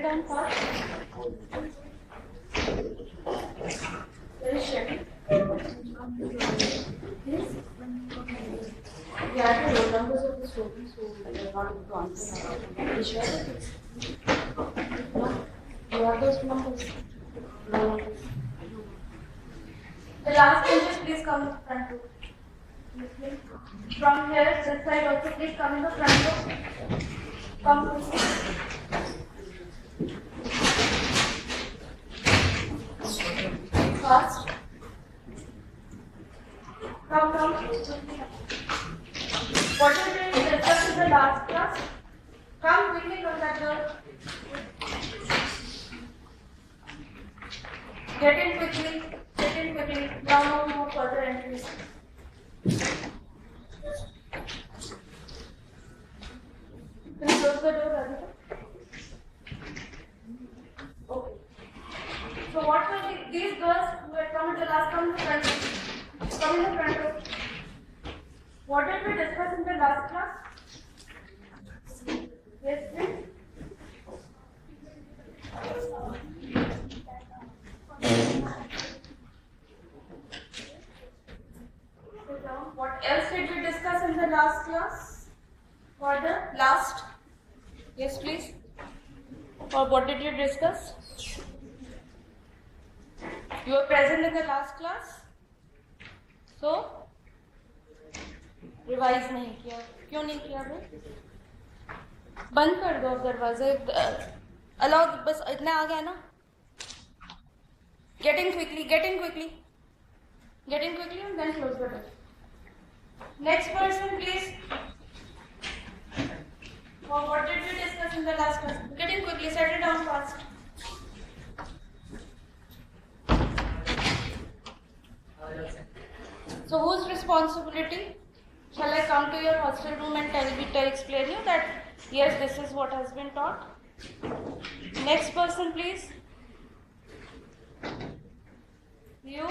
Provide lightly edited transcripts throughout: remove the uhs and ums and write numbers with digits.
down fast. Very steady. Yes. We have the roll numbers of the students who are not able to answer. Are you sure? No. You have those numbers. No numbers. The last benches, please come in the front row. From here, this side also, please come in the front row. Come quickly. Fast. Come. What did we discuss in the last class? Come quickly, come that door. Get in quickly. Now no further entries. Can you close the door, Radhika? Okay. So what were these girls who had come in the last come in the front row? Come in the front row. What did we discuss in the last class? Yes, please. What else did we discuss in the last class? For the last? Yes, please. Or what did you discuss? You were present in the last class? So? Revise नहीं किया. क्यों नहीं किया भाई? बंद कर दो दरवाजे. अलाउ, बस इतना आ गया ना. Get in quickly and then close the door. Next person, please. What did we discuss in the last class? Get in quickly, settle down fast. So whose responsibility? Shall I come to your hostel room and explain you that yes, this is what has been taught? Next person, please. You?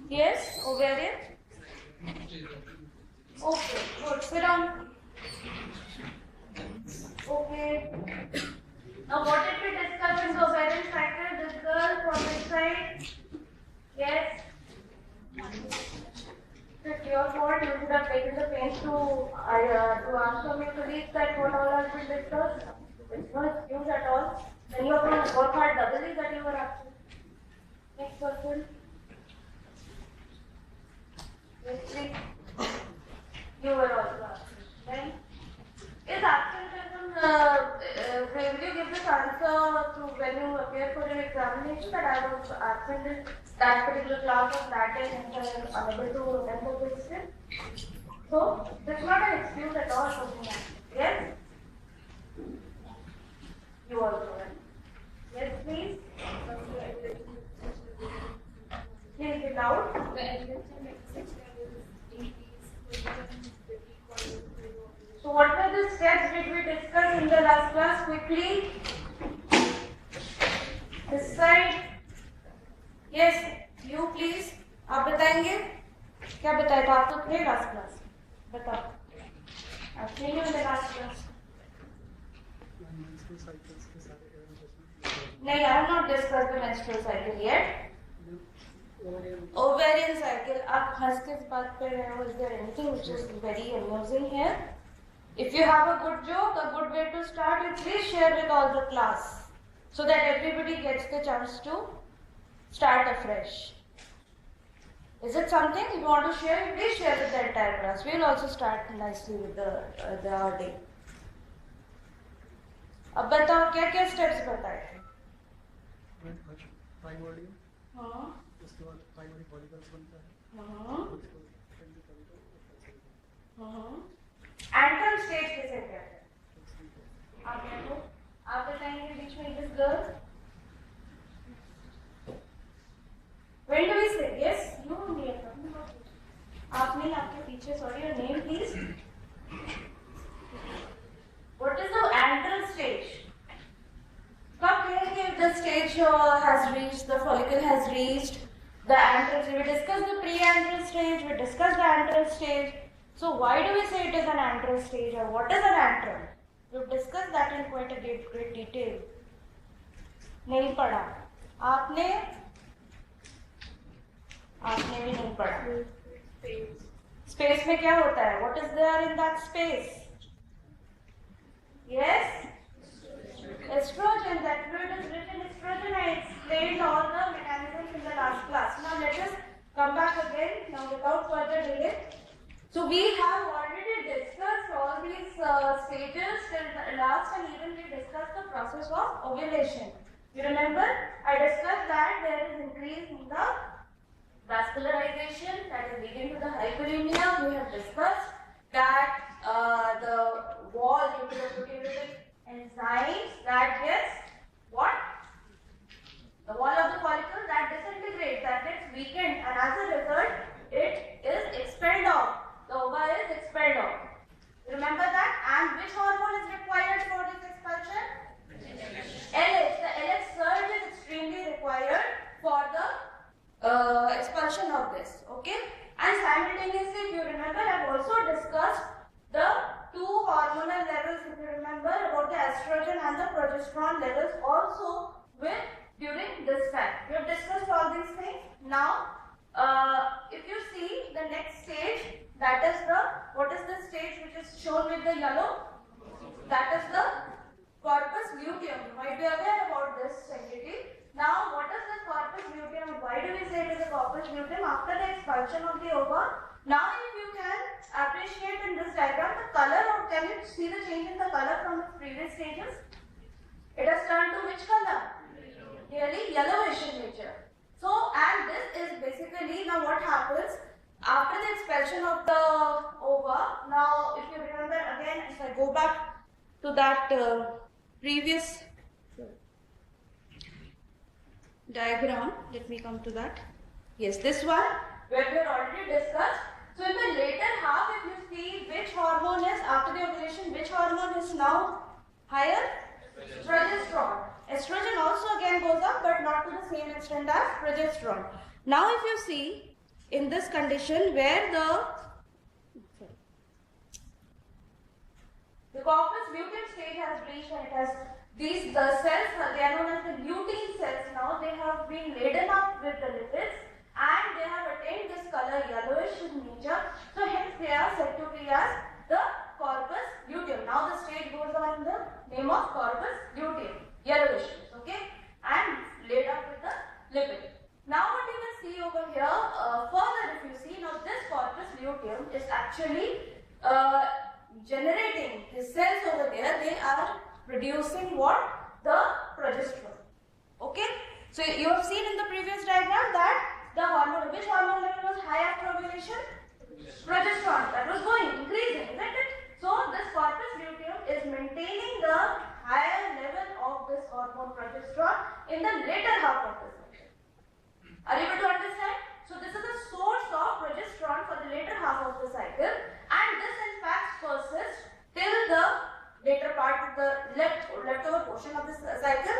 Yes, ovarian? Okay, good. Sit down. Okay. Now what did we discuss in the ovarian cycle? This girl from this side? Yes. It's your fault. You should have taken the pains to answer me to read that what all has been discussed. It's no excuse at all. Then you have to work hard doubly that you were absent. Next person. Yes, please. You were also absent. Then, is absenteeism, will you give this answer to when you appear for your examination that I was absent in that particular class of that day and I was unable to remember this day? So, this is not an excuse at all for me. Yes? You also, right? Yes, please. Please be loud. So what were the steps did we discuss in the last class? Quickly. This side. Yes, you please. आप बताएंगे? क्या बताया था आपको थे last class? बताओ. आप थे in the last class? No, I have not discussed the menstrual cycle yet. Ovarian cycle. आप हंस के इस बात पे रहे हो? Is there anything which is very amusing here? If you have a good joke, a good way to start, you please share with all the class so that everybody gets the chance to start afresh. Is it something you want to share? Please share with the entire class. We will also start nicely with the our day. अब बताओ क्या steps बताए थे? Primary. हाँ. उसके बाद primary follicles बनता है. हाँ. हाँ. एंटम स्टेज किसे कहते हैं? आप देखो, आप बताएंगे बीच में this girl. When do we say yes? You only are talking about it. आप नहीं, आपके पीछे. Sorry, your name please. What is the antral stage? कब कहेंगे if the stage has reached, the follicle has reached the antral stage? We discussed the pre-antral stage. We discussed the antral stage. So why do we say it is an antral stage, or what is an antral? We've discussed that in quite a great detail. नहीं पढ़ा आपने भी नहीं पढ़ा. Space में क्या होता है? What is there in that space? Yes? Estrogen. That word is written estrogen. I explained all the mechanisms in the last class. Now let us come back again, now without further delay. So we have already discussed all these stages till the last, and even we discussed the process of ovulation. You remember? I discussed that there is increase in the vascularization that is leading to the hyperemia. We have discussed that the wall due to the proteolytic enzymes that gets what? The wall of the follicle that disintegrates, that gets weakened, and as a result, it is expelled off. The ova is expelled off. Remember that? And which hormone is required for this expulsion? LH. The LH surge is extremely required for the expulsion of this. Okay? And simultaneously, if you remember, I have also discussed the two hormonal levels, if you remember, about the estrogen and the progesterone levels also during this time. We have discussed all these things. Now, if you see the next stage, that is what is the stage which is shown with the yellow? That is the corpus luteum. You might be aware about this entity. Now, what is this corpus luteum? Why do we say it is a corpus luteum? After the expulsion of the ova, now if you can appreciate in this diagram the color, or can you see the change in the color from the previous stages? It has turned to which color? Really yellowish in nature. So, and this is basically, now what happens after the expulsion of the ova. Now, if you remember again, if I go back to that previous diagram, let me come to that. Yes, this one where we have already discussed. So, in the later half, if you see which hormone is after the ovulation, which hormone is now higher? Progesterone. Estrogen also again goes up, but not to the same extent as progesterone. Now, if you see in this condition where the corpus luteum stage has reached, and it has the cells, they are known as the lutein cells. Now they have been laden up with the lipids, and they have attained this color yellowish in nature. So hence they are said to be as the corpus luteum. Now the stage goes on in the name of corpus luteum, yellowish, okay, and laid up with the lipid. Now what you can see over here, further if you see, now this corpus luteum is actually generating the cells over there. They are producing what? The progesterone. Okay? So you have seen in the previous diagram that the hormone, which hormone level was high after ovulation? Progesterone. That was going, increasing, isn't it? So this corpus luteum is maintaining the higher level of this hormone progesterone in the later half of the cycle. Are you able to understand? So this is the source of progesterone for the later half of the cycle, and this in fact persists till the later part of the leftover portion of the cycle.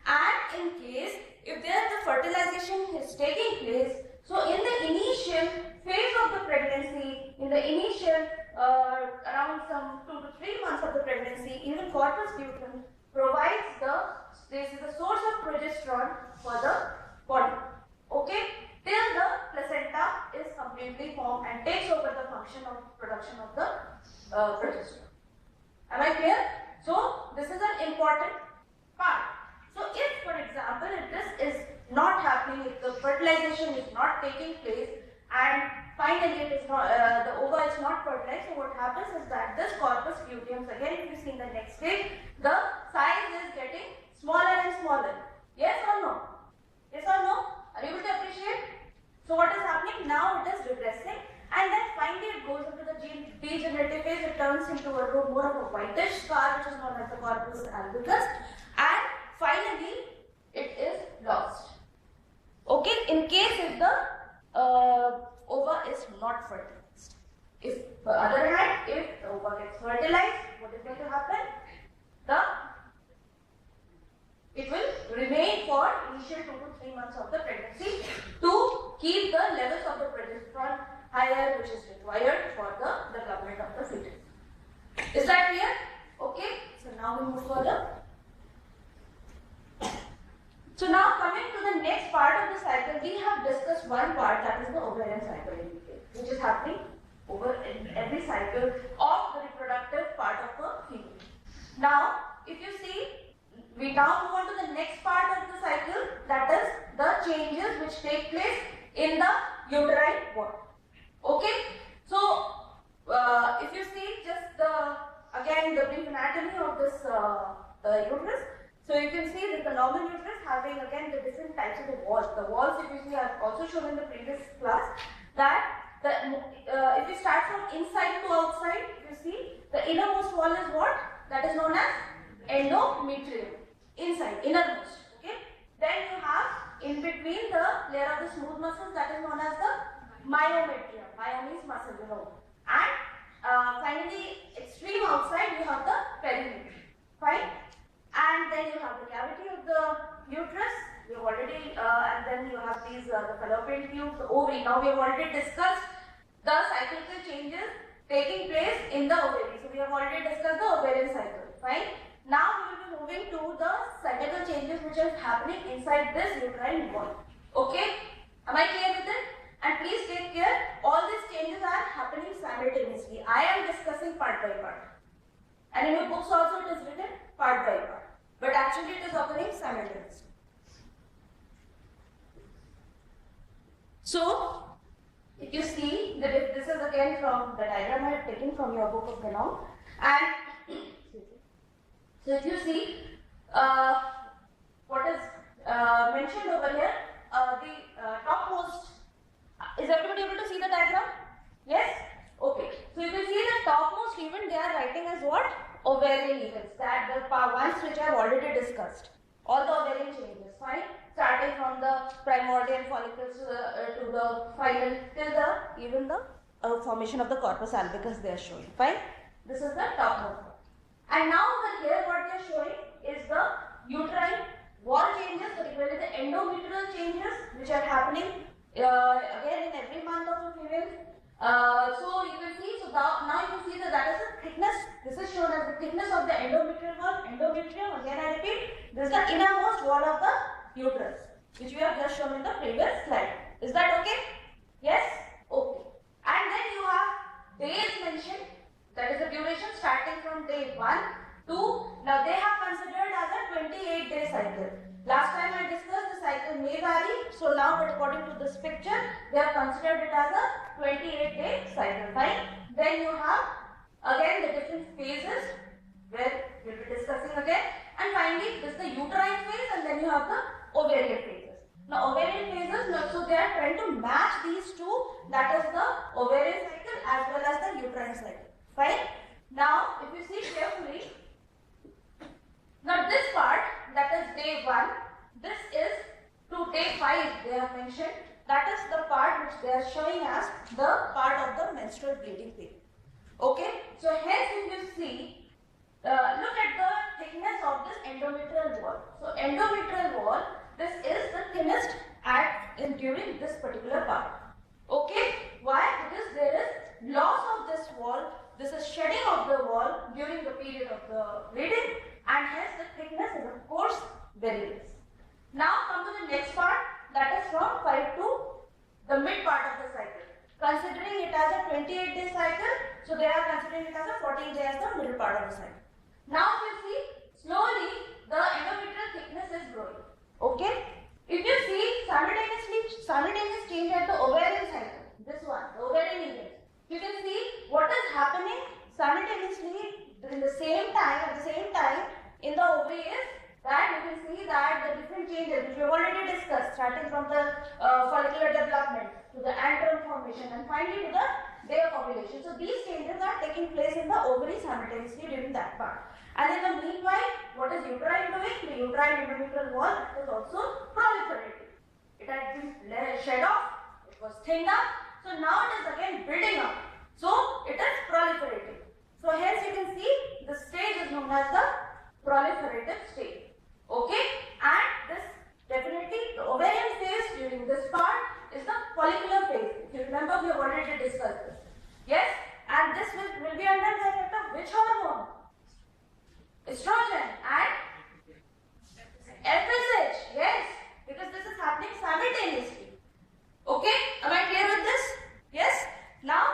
And in case if there the fertilization is taking place, so in the initial phase of the pregnancy, in the initial around some 2 to 3 months of the pregnancy, even corpus luteum provides this is the source of progesterone for the body. Okay, till the placenta is completely formed and takes over the function of production of the progesterone. Am I clear? So this is an important part. So if, for example, if this is not happening, if the fertilization is not taking place, and finally it is not, the ova is not fertilized, so what happens is that this corpus luteum, again if you see in the next stage, the size is getting smaller and smaller. Yes or no? Yes or no? Are you able to appreciate? So what is happening? Now it is regressing, and then finally it goes into the degenerative phase. It turns into more of a whitish scar, which is known as the corpus albicus, and finally it is lost. Okay, in case if the ova is not fertilized. If, on the other hand, if the ova gets fertilized, what is going to happen? It will remain for initial 2 to 3 months of the pregnancy to keep the levels of the progesterone higher, which is required for the development of the fetus. Is that clear? Okay. happening over in every cycle of the reproductive part of the female. Now, if you see, we now move on to the next part of the cycle, that is the changes which take place in the uterine wall. Okay, so if you see just again the brief anatomy of this uterus, so you can see that the normal uterus having again the different types of the walls. The walls, if you see, I've also shown in the previous class that if you start from inside to outside, if you see the innermost wall is what? That is known as endometrium. Inside, innermost. Okay. Then you have in between the layer of the smooth muscles, that is known as the myometrium. Myo means muscle, you know. And finally, extreme outside, you have the perimetrium. Fine. And then you have the cavity of the uterus. We've already, and then you have these the fallopian tubes, the ovary. Now we have already discussed the cyclical changes taking place in the ovary. So we have already discussed the ovarian cycle. Fine. Now we will be moving to the cyclical changes which are happening inside this uterine wall. Okay? Am I clear with it? And please take care, all these changes are happening simultaneously. I am discussing part by part. And in your books also it is written part by part. But actually it is occurring simultaneously. So, if you see, this is again from the diagram I have taken from your book of Vaginal. And so if you see what is mentioned over here, the topmost, is everybody able to see the diagram? Yes? Okay. So you can see the topmost event they are writing as what? Ovarian events. That the ones which I have already discussed. All the ovarian changes, fine? Starting from the primordial follicles to the final, till the even the formation of the corpus albicus they are showing, fine? This is the topmost one. And now over here what they are showing is the uterine wall changes, particularly the endometrial changes which are happening again in every month of a female. So you can see, so now you can see that is the thickness. This is shown as the thickness of the endometrial wall. Endometrium, again I repeat, this is the innermost wall of the uterus, which we have just shown in the previous slide. Is that okay? Yes? Okay. And then you have days mentioned, that is the duration starting from day 1 to, now they have considered as a 28-day cycle. Last time I discussed the cycle may vary, so now but according to this picture, they have considered it as a 28-day cycle, fine? Then you have again the different phases where we will be discussing again, and finally this is the uterine phase, and then you have the ovarian phases. Now ovarian phases, so they are trying to match these two, that is the ovarian cycle as well as the uterine cycle, fine? Now if you see carefully, now this part, that is day 1, this is to day 5 they have mentioned, that is the part which they are showing as the part of the menstrual bleeding period. Okay, so hence if you see, look at the thickness of this endometrial wall. So endometrial wall, this is the thinnest during this particular part. Okay, why? Because there is loss of this wall, this is shedding of the wall during the period of the bleeding, and hence the thickness is of course very less. Now come to the next part, that is from 5 to the mid part of the cycle. Considering it as a 28-day cycle, so they are considering it as a 14-day as the middle part of the cycle. Now if you see, slowly the endometrial thickness is growing. Okay? If you see simultaneous change at the ovarian cycle, this one, the ovarian event, you can see what is happening simultaneously at the same time in the ovary is that you can see that the different changes which we have already discussed, starting from the follicular development to the antral formation and finally to the day of ovulation. So these changes are taking place in the ovary simultaneously during that part. And in the meanwhile, what is uterine doing? The uterine endometrial wall is also proliferating. It had been shed off, it was thinned up, so now it is again building up. So it is proliferating. So hence you can see the stage is known as the proliferative stage. Okay, and this definitely the ovarian phase during this part is the follicular phase. If you remember, we have already discussed this. Yes, and this will be under the effect of which hormone? Estrogen and FSH. Yes, because this is happening simultaneously. Okay, am I clear with this? Yes. Now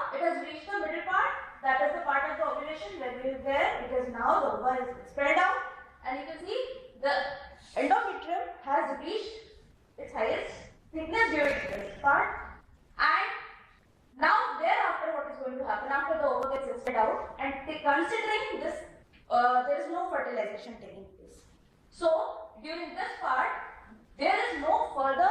vascularization taking place. So during this part, there is no further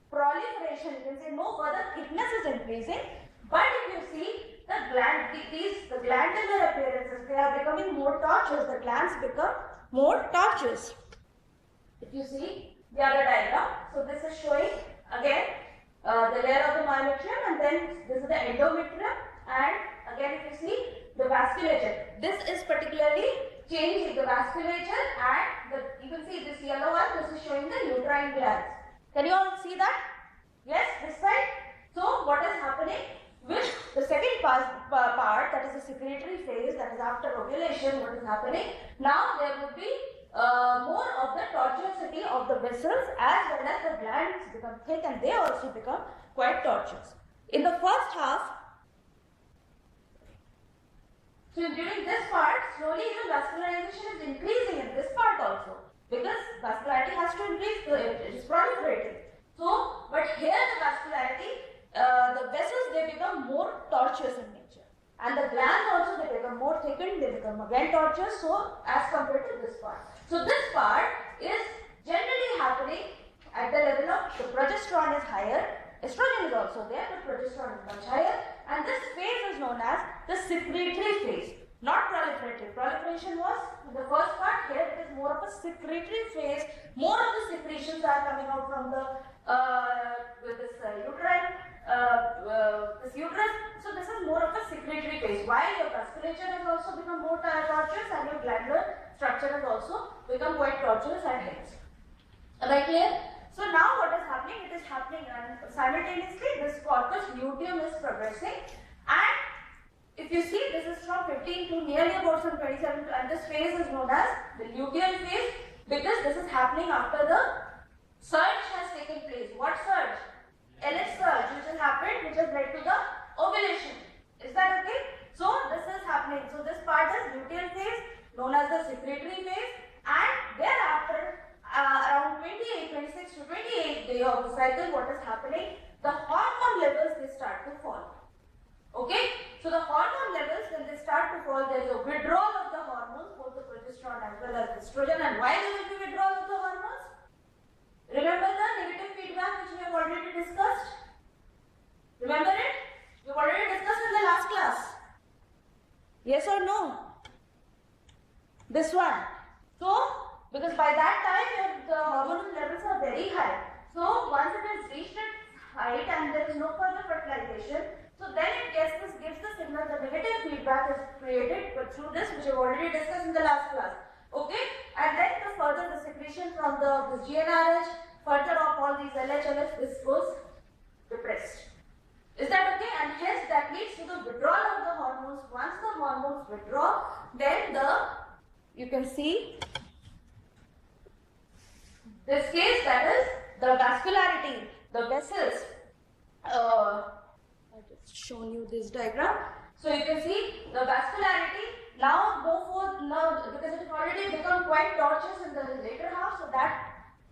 proliferation, you can say no further thickness is increasing, but if you see the glandular appearances, they are becoming more tortuous, the glands become more tortuous. If you see the other diagram, so this is showing again the layer of the myometrium, and then this is the endometrium, and again if you see the vasculature, this is particularly changing the vasculature, and you can see this yellow one, this is showing the uterine glands. Can you all see that? Yes, this side. So what is happening with the second part, that is the secretory phase, that is after ovulation, what is happening? Now there would be more of the tortuosity of the vessels, as well as the glands become thick and they also become quite tortuous. In the first half, so during this part, slowly the vascularization is increasing in this part also, because vascularity has to increase, it is proliferating. So, but here the vascularity, the vessels, they become more tortuous in nature, and the glands also, they become more thickened, they become again tortuous, so as compared to this part. So this part is generally happening at the level of the progesterone is higher, estrogen is also there, but progesterone is much higher, and this phase is known as the secretory phase, not proliferative. Proliferation was in the first part, here it is more of a secretory phase, more of the secretions are coming out from the this uterus, so this is more of a secretory phase, while your vasculature has also become more tortuous and your glandular structure has also become quite tortuous at ends. Am I clear? So now what is happening? It is happening, and simultaneously this corpus luteum is progressing, and if you see, this is from 15 to nearly about some 27, and this phase is known as the luteal phase, because this is happening after the surge has taken place. What surge? LH surge, which has happened, which has led to the ovulation. Is that okay? So this is happening. So this part is luteal phase, known as the secretory phase, and thereafter around 26 to 28th day of the cycle, what is happening? The hormone levels, they start to fall. Okay? So the hormone levels, when they start to fall, there is a withdrawal of the hormones, both the progesterone as well as estrogen. And why there will be withdrawal of the hormones? Remember the negative feedback which we have already discussed? Remember it? We have already discussed in the last class. Yes or no? This one. So, because by that time the hormone levels are very high. So once it has reached its height and there is no further fertilization, so then it gives the signal, the negative feedback is created, but through this, which we have already discussed in the last class. Okay? And then the secretion from the GnRH, further of all these LH, this goes depressed. Is that okay? And hence that leads to the withdrawal of the hormones. Once the hormones withdraw, then you can see this case, that is the vascularity, the vessels. I've just shown you this diagram. So you can see the vascularity now because it has already become quite tortuous in the later half, so that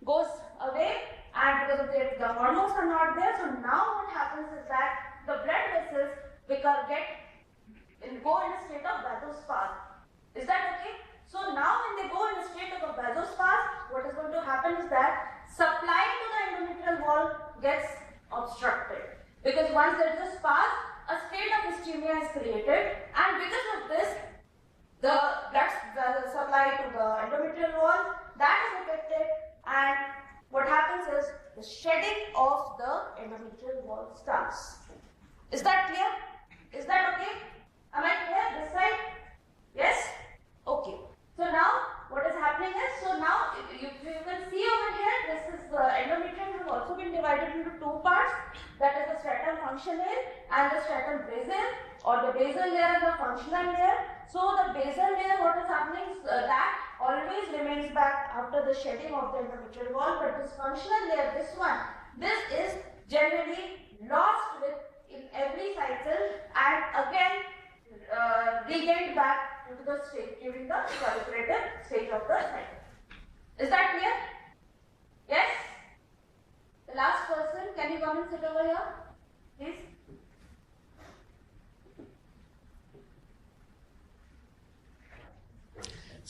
goes away, and because of the hormones are not there, so now what happens is that the blood vessels go in a state of vasospasm. Is that okay? So now when they go in a state of a vasospasm, what is going to happen is that supply to the endometrial wall gets obstructed, because once there is a spasm, a state of ischemia is created, and because of this, the blood supply to the endometrial wall, that is affected, and what happens is the shedding of the endometrial wall starts. Is that clear? Is that okay? Am I clear? This side? Yes? Okay. So now what is happening is, so now you can see over here, this is the endometrium has also been divided into two parts, that is the stratum functional and the stratum basal, or the basal layer and the functional layer. So the basal layer, what is happening is that always remains back after the shedding of the endometrial wall, but this functional layer, this one, this is generally lost in every cycle and again regained back to the state during the proliferative stage of the cycle. Is that clear? Yes? The last person, can you come and sit over here, please?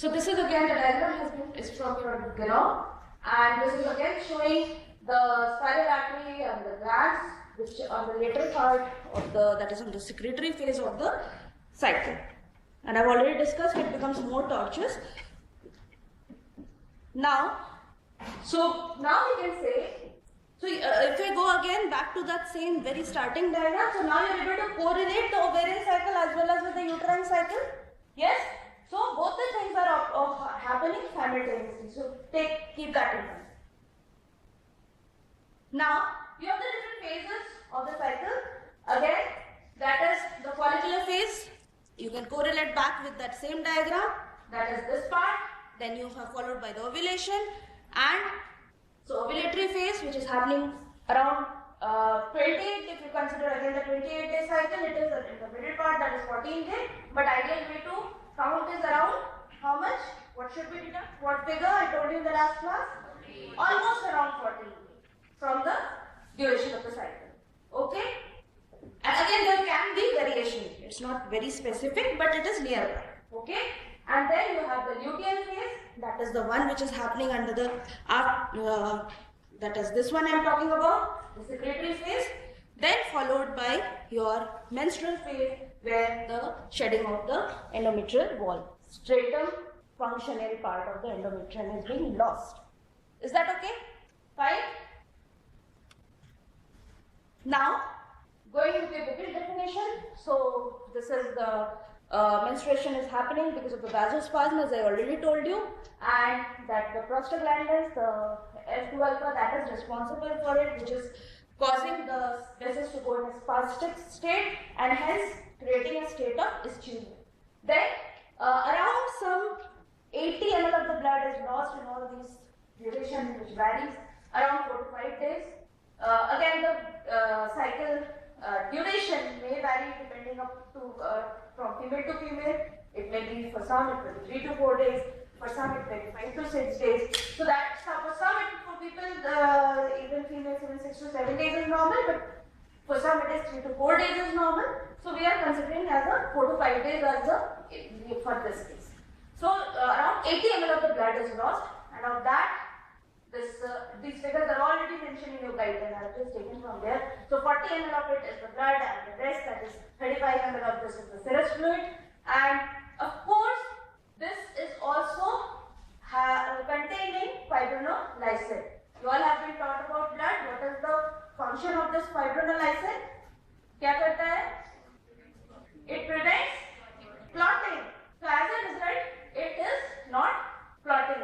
So this is again the diagram is from your Gano, and this is again showing the spiral artery and the glands, which are the later part of that is on the secretory phase of the cycle. And I've already discussed it becomes more tortuous. Now you can say, so if we go again back to that same very starting diagram, so now you're able to correlate the ovarian cycle as well as with the uterine cycle. Yes? So both the things are happening simultaneously. So keep that in mind. Now you have the different phases of the cycle. Again, that is the follicular phase. You can correlate back with that same diagram. That is this part. Then you have followed by the ovulation, and so ovulatory phase, which is happening around 28, if you consider again the 28-day cycle, it is in the middle part, that is 14 days. But ideal way to count is around how much? What should be deducted? What figure I told you in the last class? Almost around 14 days from the duration of the cycle. Okay? And again, there can be variation. It's not very specific, but it is nearby. Okay? And then you have the luteal phase, that is the one which is happening under the, that is this one I am talking about, the secretory phase. Then followed by your menstrual phase, where the shedding of the endometrial wall, stratum functional part of the endometrium is being lost. Is that okay? Fine? Now, going into the bigger definition, so this is the menstruation is happening because of the vasospasm, as I already told you, and that the prostaglandins, the F2 alpha, that is responsible for it, which is causing the vessels to go in a spastic state and hence creating a state of ischemia. Then around some 80 ml of the blood is lost in all these durations, which varies around 4 to 5 days. Again, the cycle duration may vary depending up to from female to female. It may be for some it may be 3 to 4 days, for some it may be 5 to 6 days. So that for some for people even females even 6 to 7 days is normal, but for some it is 3 to 4 days is normal. So we are considering as a 4 to 5 days as for this case. So around 80 ml of the blood is lost, and of that these figures are already mentioned in your guideline. I have just taken from there. So 40 ml of it is the blood, and the rest, that is 35 ml of this, is the serous fluid. And of course, this is also containing fibrinolysin. You all have been taught about blood. What is the function of this fibrinolysin? क्या करता है? It prevents clotting. So as a result, it is not clotting.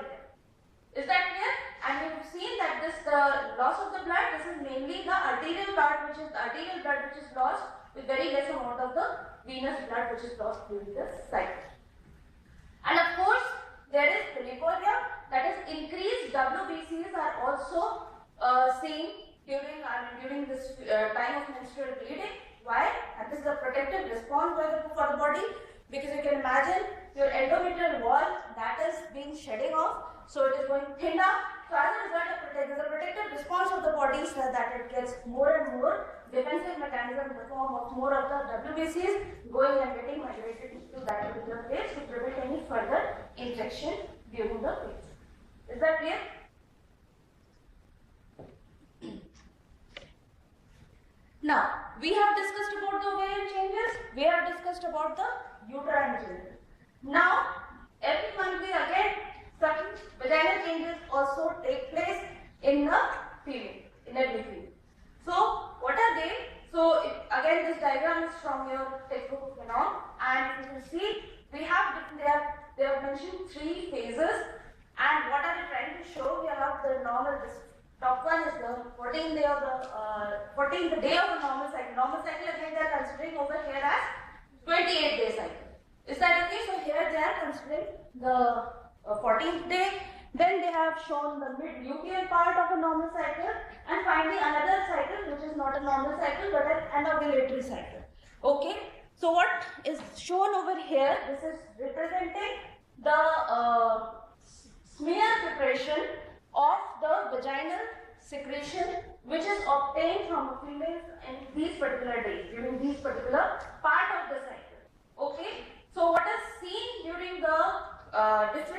Is that clear? And we have seen that the loss of the blood, this is mainly the arterial part, which is the arterial blood which is lost, with very less amount of the venous blood which is lost during the cycle. And of course, there is polyporia, that is increased WBCs are also seen during this time of menstrual bleeding. Why? And this is a protective response for the body, because you can imagine your endometrial wall that is being shedding off, so it is going thinner. So as a result, there is a protective response of the body so that it gets more and more defensive mechanism in the form of more of the WBCs going and getting migrated to that particular place to prevent any further infection during the phase. Is that clear? Now, we have discussed about the ovarian changes, we have discussed about the uterine changes. Now, every month we again, certain vaginal changes also take place in the female, in every female. So, what are they? So, again this diagram is from your textbook and all, and you can see we have they have mentioned 3 phases, and what are they trying to show? We have the normal, this top one is the 14th day of the day of the normal cycle. Normal cycle again they are considering over here as 28-day cycle. Is that okay? So here they are considering the 14th day. Then they have shown the mid-luteal part of a normal cycle, and finally another cycle which is not a normal cycle but an ovulatory cycle. Okay. So what is shown over here? This is representing the smear preparation of the vaginal secretion which is obtained from a female in these particular days, during these particular part of the cycle. Okay. So what is seen during the different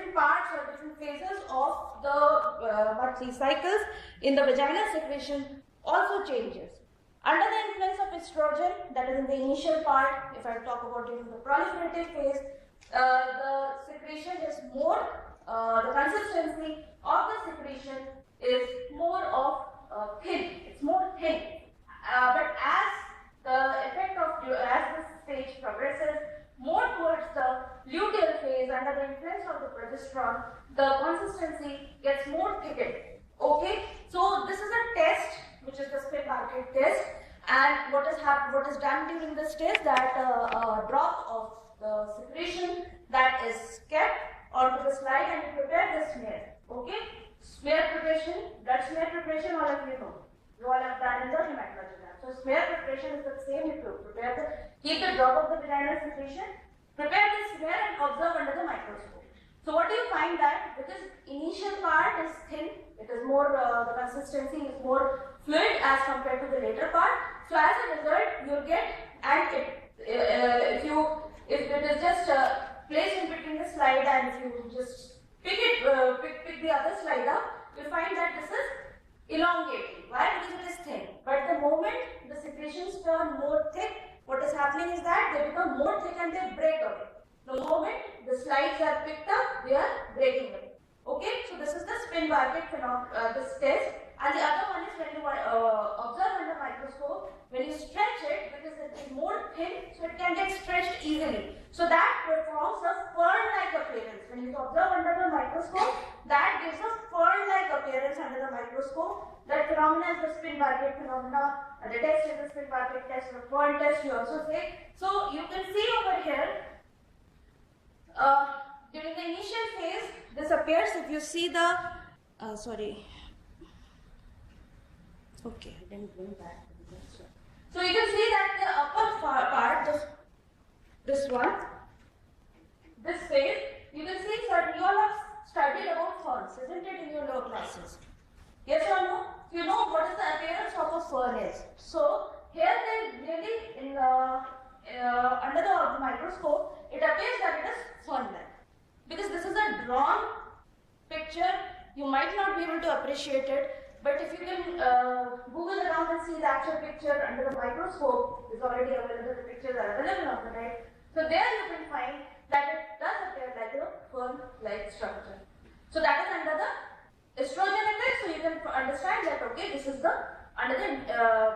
the monthly cycles in the vaginal secretion also changes. Under the influence of estrogen, that is in the initial part, if I talk about during the proliferative phase, the secretion is more, the consistency of the secretion is more of thin, it's more thin. But as the effect of, as this stage progresses more towards the luteal phase under the influence of the progesterone, the consistency gets more thickened. Okay, so this is a test which is the spin market test, and what is done during this test, that a drop of the secretion that is kept onto the slide and you prepare the smear. Okay, smear preparation, blood smear preparation, all of you know. You all have done in the hematology lab. So smear preparation is the same. You prepare keep the drop of the vaginal secretion, prepare the smear and observe under the microscope. So what do you find, that because initial part is thin, it is more, the consistency is more fluid as compared to the later part. So as a result, you get, and if it is just placed in between the slide and if you just pick the other slide up, you find that this is elongating. Why? Because it is thin. But the moment the secretions turn more thick, what is happening is that they become more thick and they break away. The moment the slides are picked up, they are breaking away. Okay, so this is the spin bucket this test, and the other one is when you observe under microscope, when you stretch it, because it is more thin, so it can get stretched easily. So that performs a fern-like appearance. When you observe under the microscope, that gives a fern-like appearance under the microscope. That phenomena is the spin bucket phenomena. The test is the spin bucket test, the fern test you also say. So you can see over here, during the initial phase, this appears. If you see the, sorry. Okay, I didn't bring that. So you can see that the upper part, this one, this phase, you can see certain, you all have studied about ferns, isn't it, in your lower classes? Yes or no? You know what is the appearance of a fern is. So here they really, under the microscope, it appears that it is fern-like. Because this is a drawn picture, you might not be able to appreciate it, but if you can Google around and see the actual picture under the microscope, is already available, the pictures are available on the net. So there you can find that it does appear like a fern-like structure. So that is under the estrogen effect, so you can understand that, okay, this is the, under the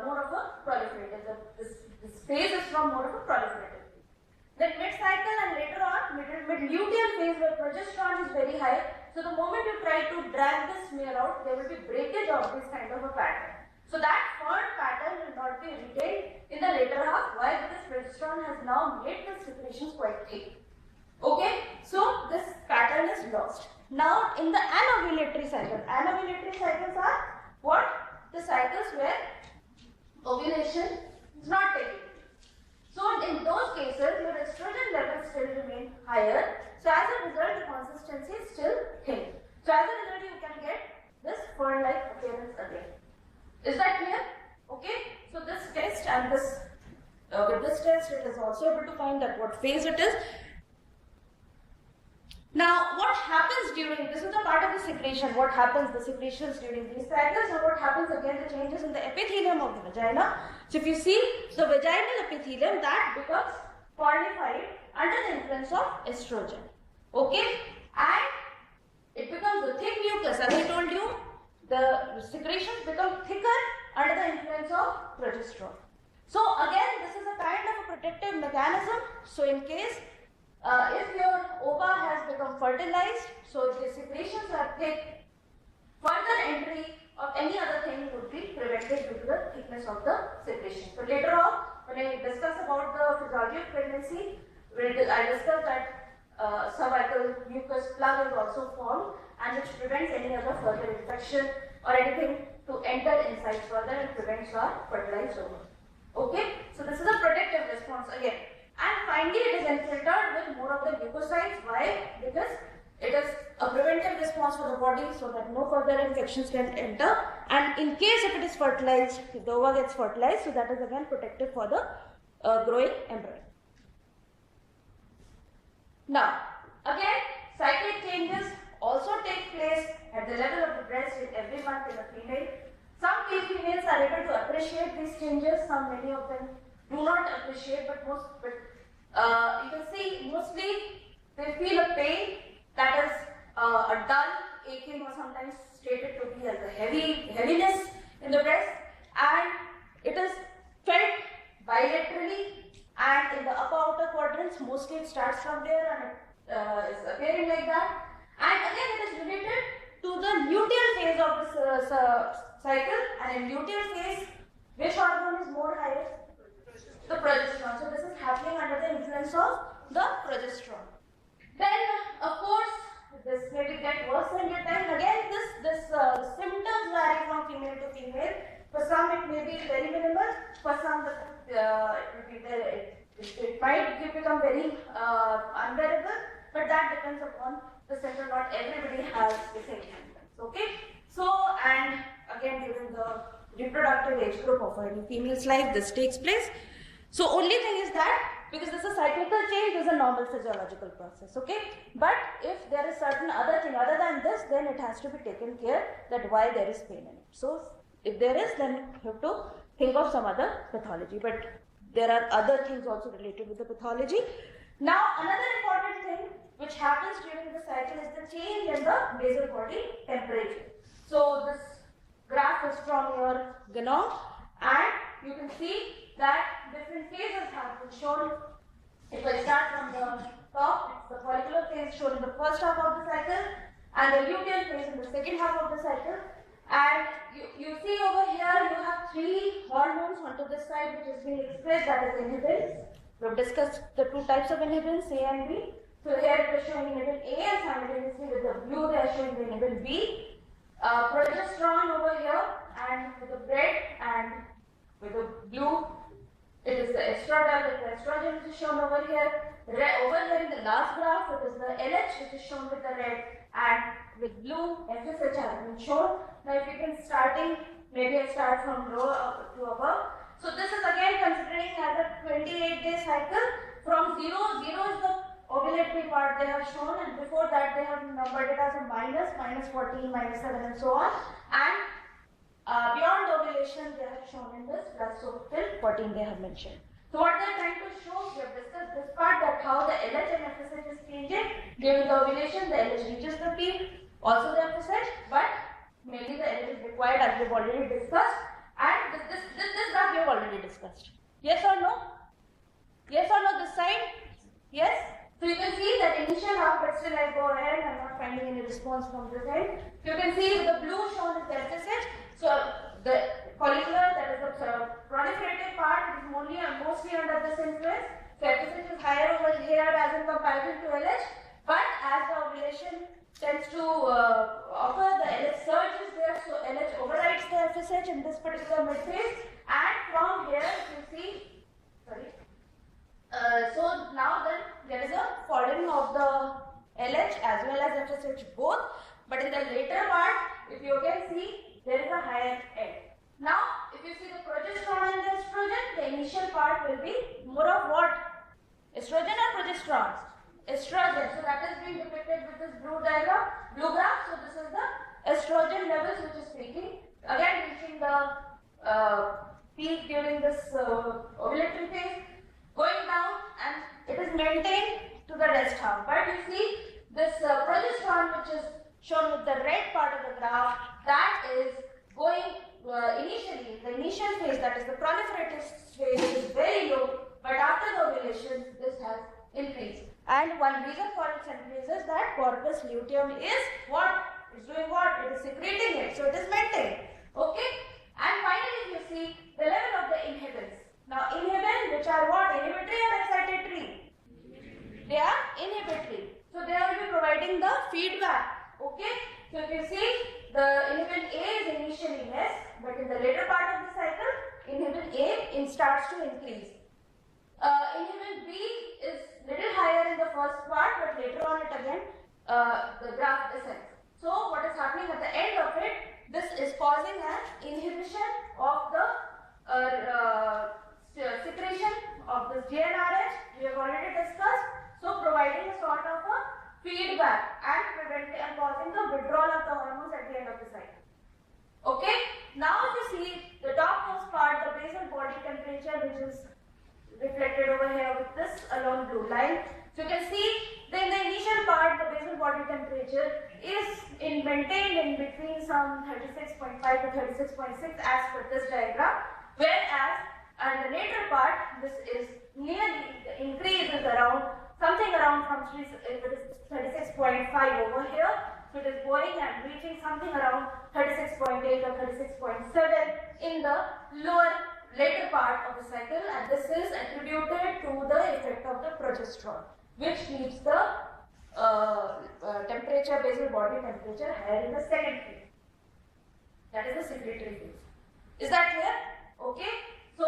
more of a proliferative, this phase is from more of a proliferative. Then mid-cycle and later on, mid-luteal phase where progesterone is very high. So the moment you try to drag the smear out, there will be breakage of this kind of a pattern. So that fern pattern will not be retained in the later half. Why? Because progesterone has now made the secretions quite thick. Okay, so this pattern is lost. Now in the anovulatory cycle, anovulatory cycles are what? The cycles where ovulation is not taking. So in those cases, your estrogen levels still remain higher. So as a result, the consistency is still thin. So as a result, you can get this fern-like appearance again. Is that clear? Okay. So this test and this, with this test, it is also able to find that what phase it is. Now, what happens during, this is the part of the secretion, what happens, the secretions during these cycles, and what happens again, the changes in the epithelium of the vagina. So if you see, the vaginal epithelium, that becomes polypied under the influence of estrogen. Okay? And it becomes a thick mucus. As I told you, the secretions become thicker under the influence of progesterone. So again, this is a kind of a protective mechanism. So in case if your ova has become fertilized, so if the secretions are thick, further entry of any other thing would be prevented due to the thickness of the secretion. So later on, when I discuss about the physiology of pregnancy, I discuss that cervical mucus plug is also formed and which prevents any other further infection or anything to enter inside further and prevents our fertilized ova. Okay, so this is a protective response again. And finally, it is infiltrated with more of the leukocytes. Why? Because it is a preventive response for the body so that no further infections can enter. And in case if it is fertilized, if the ova gets fertilized, so that is again protective for the growing embryo. Now, again, cyclic changes also take place at the in every month in a female. Some females are able to appreciate these changes. Many of them do not appreciate, but you can see mostly they feel a pain that is a dull aching or sometimes stated to be as a heaviness in the breast, and it is felt bilaterally and in the upper outer quadrants. Mostly it starts from there and it is appearing like that. And again it is related to the luteal phase of this cycle, and in luteal phase, which hormone is more higher? The progesterone. So this is happening under the influence of the progesterone. Then, of course, this may get worse in your time. Again, this symptoms vary from female to female. For some, it may be very minimal. For some, it might become very unbearable. But that depends upon the symptom. Not everybody has the same symptoms. Okay. So, and again, during the reproductive age group of any female's life, this takes place. So only thing is that because this is a cyclical change, this is a normal physiological process, okay? But if there is certain other thing other than this, then it has to be taken care that why there is pain in it. So if there is, then you have to think of some other pathology. But there are other things also related with the pathology. Now another important thing which happens during the cycle is the change in the basal body temperature. So this graph is from your genome, and you can see that different phases have been shown. If I start from the top, it's the follicular phase shown in the first half of the cycle, and the luteal phase in the second half of the cycle. And you see over here, you have three hormones onto this side which is being expressed, that is inhibins. We have discussed the two types of inhibins, A and B. So here it is showing inhibin A, and simultaneously with the blue they are showing the inhibin B. Progesterone over here, and with the red and with the blue, it is the estradiol, the estrogen which is shown over here. Over here in the last graph, it is the LH which is shown with the red, and with blue, FSH has been shown. Now if you can maybe I start from row to above. So this is again considering as a 28-day cycle. From 0 is the ovulatory part they have shown, and before that they have numbered it as a minus 14, minus 7 and so on. And beyond ovulation they have shown in this plus, so till 14 they have mentioned. So what they are trying to show, we have discussed this part, that how the LH and FSH is changing. During the ovulation the LH reaches the peak, also the FSH, but maybe the LH is required as we have already discussed, and this graph we have already discussed. Yes or no? Yes or no this side? Yes? So you can see that initial half, but still I go ahead, I am not finding any response from this end. You can see the blue shown is the FSH. So the follicular, that is the proliferative part, is mostly under this influence. So FSH is higher over here as in comparison to LH. But as the ovulation tends to occur, the LH surge is there, so LH overrides the FSH in this particular mid phase. And from here, you see, so now then there is a falling of the LH as well as FSH both, but in the later part, if you can see, there is a higher end. Now, if you see the progesterone and the estrogen, the initial part will be more of what? Estrogen or progesterone? Estrogen. So that is being depicted with this blue graph. So this is the estrogen levels which is peaking. Again, reaching the peak during this ovulatory phase, going down, and it is maintained to the rest half. But you see this progesterone which is shown with the red part of the graph, that is going initially, the initial phase, that is the proliferative phase, is very low, but after the ovulation this has increased. And one reason for its increase is that corpus luteum is what? It's doing what? It is secreting it, so it is maintained. Okay? And finally you see the level of the inhibins. Now inhibin, which are what? Inhibitory or excitatory? They are inhibitory. So they will be providing the feedback. Okay? So if you see, the inhibin A is initially less, but in the later part of the cycle, inhibin A starts to increase. Inhibin B is little higher in the first part, but later on it again, the graph descends. So what is happening at the end of it, this is causing an inhibition of the secretion of this GnRH, we have already discussed. So providing a sort of a feedback and preventing and causing the withdrawal of the hormones at the end of the cycle. along blue line. So you can see that in the initial part, the basal body temperature is maintained in between some 36.5 to 36.6 as per this diagram, whereas in the later part, this is nearly, the increase is around something around from 36.5 over here. So it is going and reaching something around 36.8 or 36.7 in the later part of the cycle, and this is attributed to the effect of the progesterone, which keeps the temperature, basal body temperature higher in the second phase. That is the secretory phase. Is that clear? Okay. So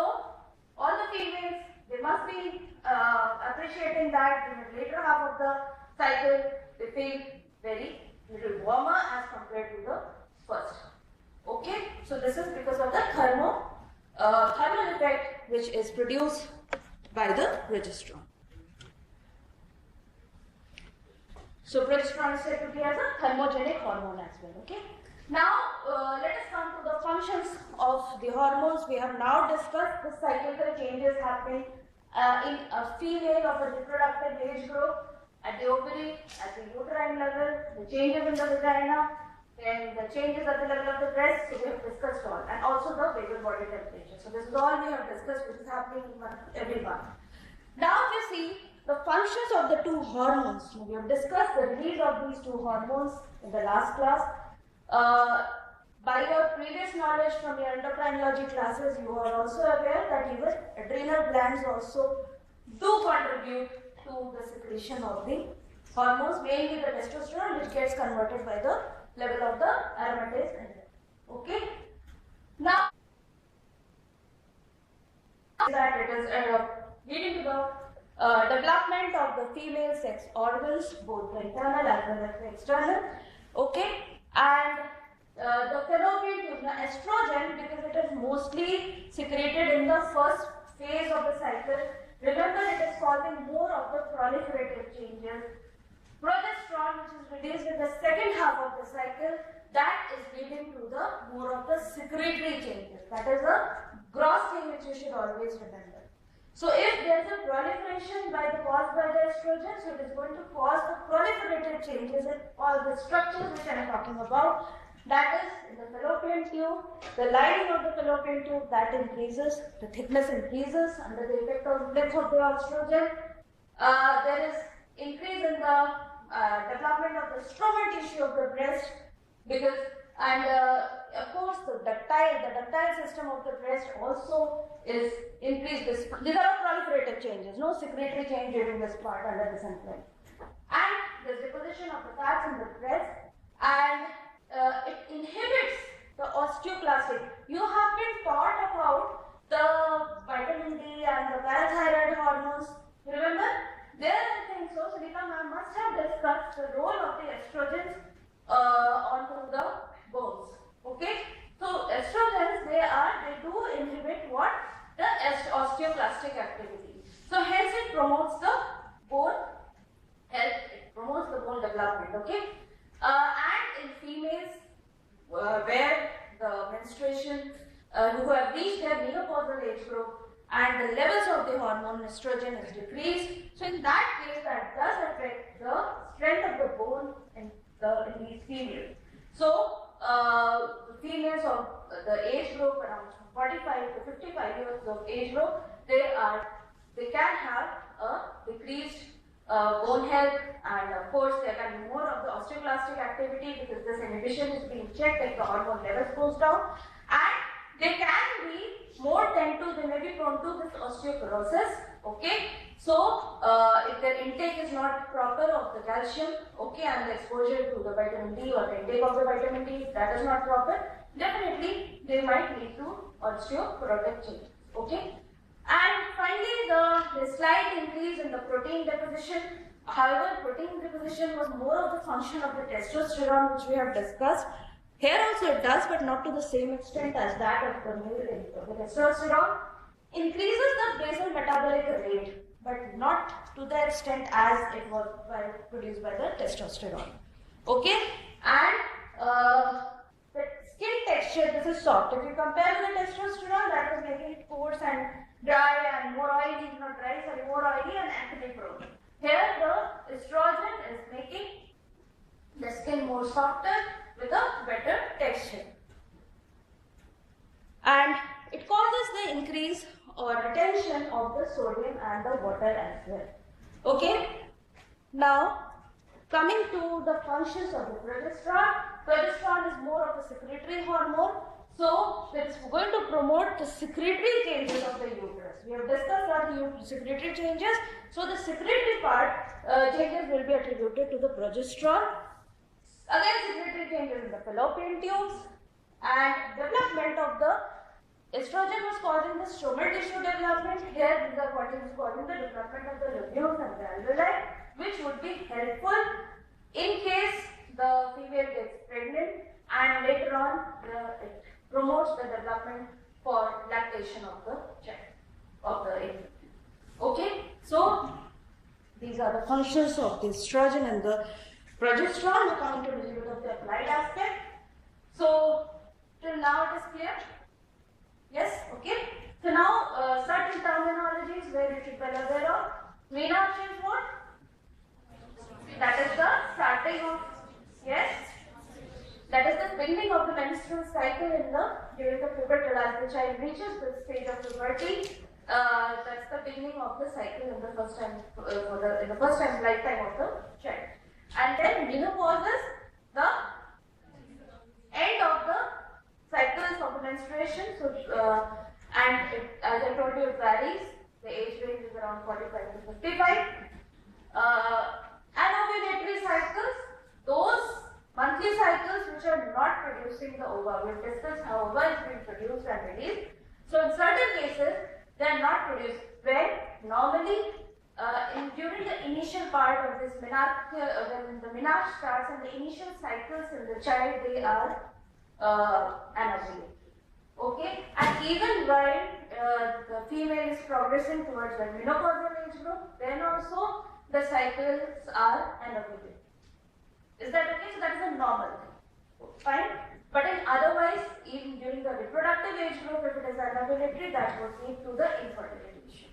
all the females, they must be appreciating that in the later half of the cycle they feel very little warmer as compared to the first. Okay. So this is because of the thermal effect which is produced by the progesterone. So progesterone is said to be as a thermogenic hormone as well. Okay. Now let us come to the functions of the hormones. We have now discussed the cyclical changes happening in a female of a reproductive age group, at the ovary, at the uterine level, the changes in the vagina, then the changes at the level of the breast. So we have discussed all, and also the basal body temperature. So this is all we have discussed, which is happening every month. Now if you see the functions of the two hormones, we have discussed the release of these two hormones in the last class. By your previous knowledge from your endocrinology classes, you are also aware that even adrenal glands also do contribute to the secretion of the hormones, mainly the testosterone, which gets converted by the level of the aromatase enzyme. Okay. Now that it is leading to the development of the female sex organs, both the internal as well as the external. Okay, and the fallopian tube, the estrogen, because it is mostly secreted in the first phase of the cycle. Remember, it is causing more of the proliferative changes. Progesterone, which is released in the second half of the cycle, that is leading to the more of the secretory changes. That is a gross thing which you should always remember. So if there is a proliferation caused by the estrogen, so it is going to cause the proliferative changes in all the structures which I am talking about. That is, in the fallopian tube, the lining of the fallopian tube, that increases, the thickness increases under the effect of breath of the estrogen. There is increase in the development of the stromal tissue of the breast, because, and of course the ductile system of the breast also is increased. These are proliferative changes, no secretory change during this part under this influence. And the deposition of the fats in the breast, and it inhibits the osteoclastic. You have been taught about the vitamin D and the parathyroid hormones. You remember? There I think so. Sunita ma'am must have discussed the role of the estrogens onto the bones. Okay? So estrogens, they do inhibit what? The osteoclastic activity. So hence it promotes the bone health, it promotes the bone development. Okay? And in females where the menstruation, who have reached their menopausal age group, and the levels of the hormone estrogen is decreased, so in that case that does affect the strength of the bone in these females. So the females of the age group around 45 to 55 years of age group, they can have a decreased bone health, and of course there can be more of the osteoclastic activity because this inhibition is being checked if the hormone levels goes down, and they can be more they may be prone to this osteoporosis. Okay, so if their intake is not proper of the calcium, okay, and the exposure to the vitamin D or the intake of the vitamin D, if that is not proper, definitely they might lead to osteoporotic change. Okay. And finally, the slight increase in the protein deposition. However, protein deposition was more of the function of the testosterone, which we have discussed. Here also it does, but not to the same extent as that of the male. The testosterone increases the basal metabolic rate, but not to the extent as it was produced by the testosterone. Okay, and the skin texture. This little soft. If you compare with the testosterone, that was making it coarse and dry and more oily, not dry, sorry, more oily and acne prone. Here the estrogen is making the skin more softer with a better texture. And it causes the increase or retention of the sodium and the water as well. Okay? Now, coming to the functions of the progesterone. Progesterone is more of a secretory hormone. So, it's going to promote the secretory changes of the uterus. We have discussed all the secretory changes. So, the secretory part changes will be attributed to the progesterone. Again, secretory changes in the fallopian tubes and development of the estrogen was causing the stromal tissue development. Here, these are what is causing the development of the lobules and the alveoli, which would be helpful in case the female gets pregnant, and later on it promotes the development for lactation of the child, of the infant. Okay, so these are the functions of the estrogen and the progesterone. We're coming to a little bit of the applied aspect. So till now it is clear? Yes, okay. So now certain terminologies where you should be aware of. Menarche is what? That is the starting of, yes, that is the beginning of the menstrual cycle during the puberty as the child reaches the stage of puberty. That's the beginning of the cycle in the first time in the first time lifetime of the child. And then menopause is the end of the cycles of the menstruation. So and it, as I told you, it varies. The age range is around 45 to 55. Anovulatory cycles, those monthly cycles which are not producing the ova. We've discussed how ova is being produced and released. So in certain cases, they are not produced. When normally during the initial part of this menarche, when the menarche starts and the initial cycles in the child, they are anovulatory. Okay, and even while the female is progressing towards the menopausal age group, then also the cycles are anovulatory. Is that okay? So that is a normal thing. Fine. But in otherwise, even during the reproductive age group, if it is anovulatory, that would lead to the infertility issue.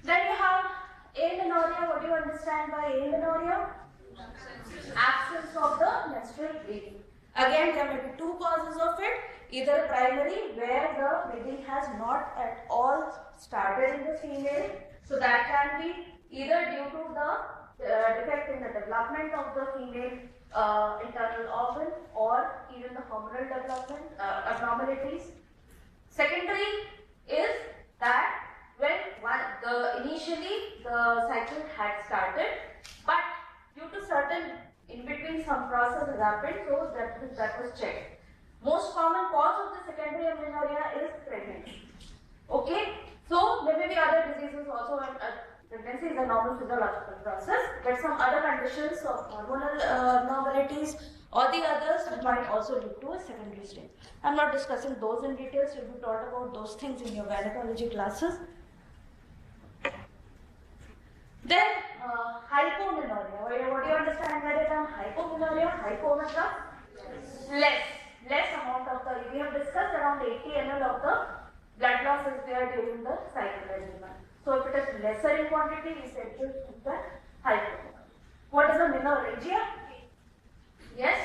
Then you have amenorrhea. What do you understand by amenorrhea? Absence of the menstrual bleeding. Again, there may be two causes of it. Either primary, where the bleeding has not at all started in the female. So that can be either due to the defect in the development of the female internal organ, or even the hormonal development abnormalities. Secondary is that when initially the cycle had started, but due to certain in between some process has happened, so that was checked. Most common cause of the secondary amenorrhea is pregnancy. Okay, so there may be other diseases also. Pregnancy is a normal physiological process, but some other conditions of hormonal abnormalities or the others might also lead to a secondary stage. I'm not discussing those in details. You'll be taught about those things in your gynecology classes. Then hypomenorrhea. What do you understand by the term hypomenorrhea? Hypo means less amount of the. We have discussed around 80 ml of the blood loss is there during the cycle every month. So if it is lesser in quantity, we said to keep the hypomenorrhea. What is a menorrhagia? Yes.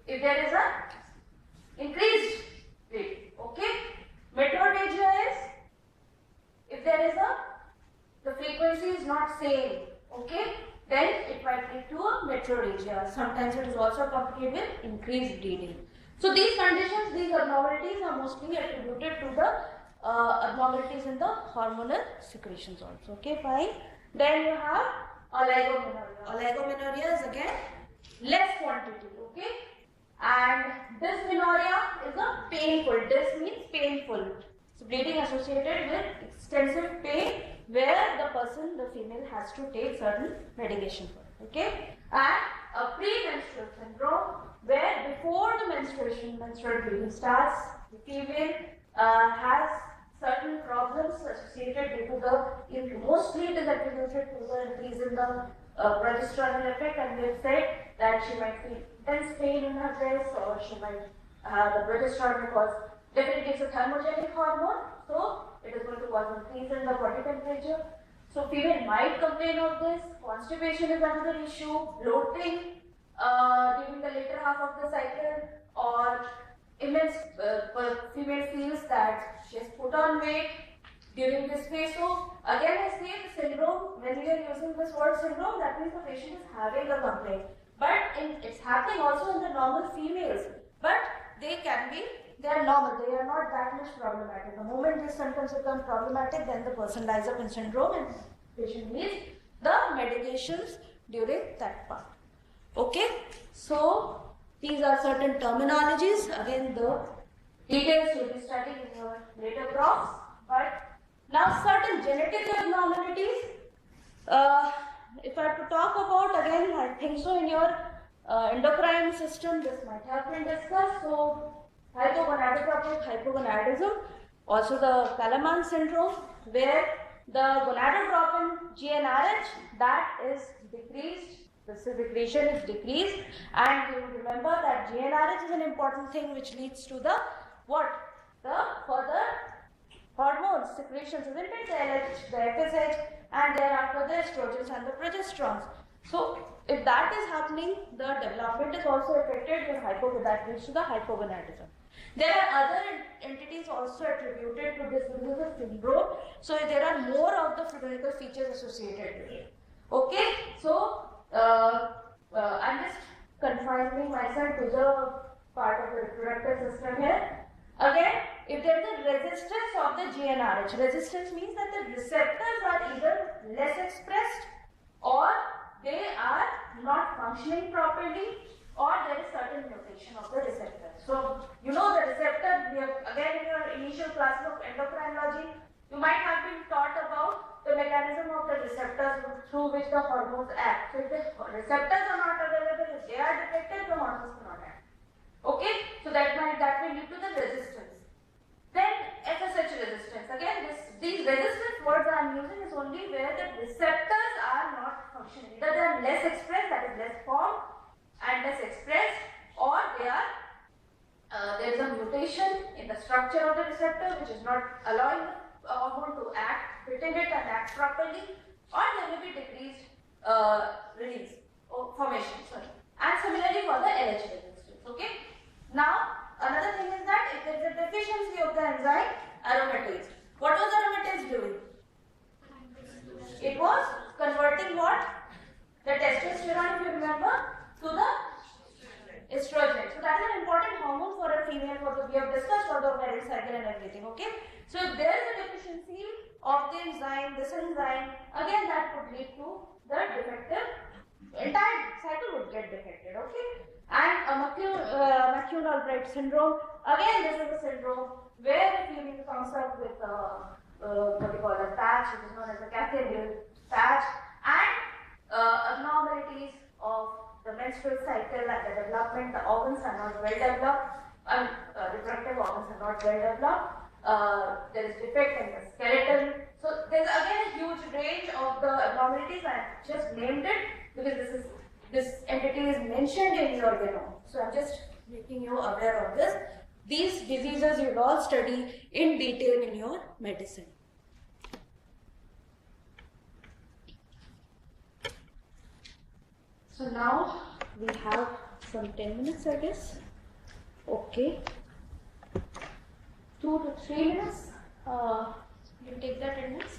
If there is a increased bleeding. Okay. Metrorrhagia is if there is the frequency is not same. Okay. Then it might lead to a metrorrhagia. Sometimes it is also accompanied with increased bleeding. So these conditions, these abnormalities are mostly attributed to the abnormalities in the hormonal secretions also. Okay, fine. Then you have oligomenorrhea. Oligomenorrhea is again less quantity. Okay, and dysmenorrhea is a painful. Dys means painful. So bleeding associated with extensive pain, where the female has to take certain medication for it. Okay, and a premenstrual syndrome, where before the menstrual bleeding starts, the female has certain problems associated due to mostly it is attributed to the increase in the progesterone effect, and we have said that she might feel intense pain in her breast, or she might The progesterone may cause, definitely it's a thermogenic hormone, so it is going to cause increase in the body temperature. So female might complain of this. Constipation is another issue. Bloating during the later half of the cycle, or immense female feels that she has put on weight during this phase. So again I say the syndrome, when we are using this word syndrome, that means the patient is having a complaint. But it's happening also in the normal females. But they are normal, they are not that much problematic. The moment these symptoms become problematic, then the person lies up in syndrome and patient needs the medications during that part. Okay, so these are certain terminologies. Again, the details will be studied in your later profs. But now certain genetic abnormalities, if I have to talk about, again, I think so in your endocrine system, this might have been discussed. So hypogonadotrophic hypogonadism, also the Kalaman syndrome, where the gonadotropin GnRH, that is decreased, the secretion is decreased, and you remember that GnRH is an important thing which leads to the what? The further hormones, secretions, isn't it? The LH, the FSH, and thereafter the estrogens and the progesterones. So if that is happening, the development is also affected with that leads to the hypogonadism. There are other entities also attributed to this. This is a syndrome. So there are more of the clinical features associated with it. Okay, so I'm just confining myself to the part of the reproductive system here. Again, if there is a resistance of the GnRH, resistance means that the receptors are either less expressed or they are not functioning properly, or there is certain mutation of the receptor. So, you know the receptor, we have, again in your initial classes of endocrinology, you might have been taught about the mechanism of the receptors through which the hormones act. So, if the receptors are not available, if they are defective, the hormones cannot act. Okay, so that will lead to the resistance. Then FSH resistance. Again, these resistance words I am using is only where the receptors are not functioning. Either they are less expressed, that is less formed and less expressed, or there is a mutation in the structure of the receptor which is not allowing the hormone to act, fit in it and act properly, or there will be decreased release or formation. Sorry. And similarly for the LH resistance. Okay. Now, another thing is that if there is a deficiency of the enzyme aromatase, what was aromatase doing? It was converting what? The testosterone, if you remember, to the estrogen. So that is an important hormone for a female. We have discussed for the ovarian cycle and everything. Okay. So if there is a deficiency of the enzyme, this enzyme, again that would lead to the defective. Entire cycle would get defected. Okay. And McCune-Albright syndrome, again this is a syndrome where the female comes up with what we call a patch, which is known as a catheter patch, and abnormalities of the menstrual cycle and the development. The organs are not well developed, and reproductive organs are not well developed. There is defect in the skeleton. So there is again a huge range of the abnormalities. I just named it because this entity is mentioned in your genome. So I'm just making you aware of this. These diseases you will all study in detail in your medicine. So now we have some 10 minutes, I guess. Okay. 2 to 3 minutes. You take the attendance.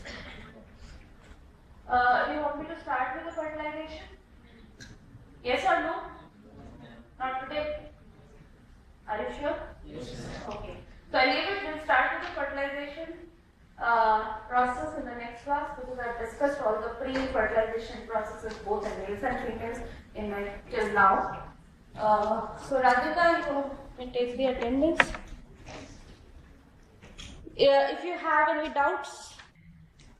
Do you want me to start with the fertilization? Yes or no? Not today? Are you sure? Yes. Okay. So I leave it. We'll start with the fertilization process in the next class, because I've discussed all the pre-fertilization processes both in males and females in my till now. So Radhika, you may take the attendance. If you have any doubts,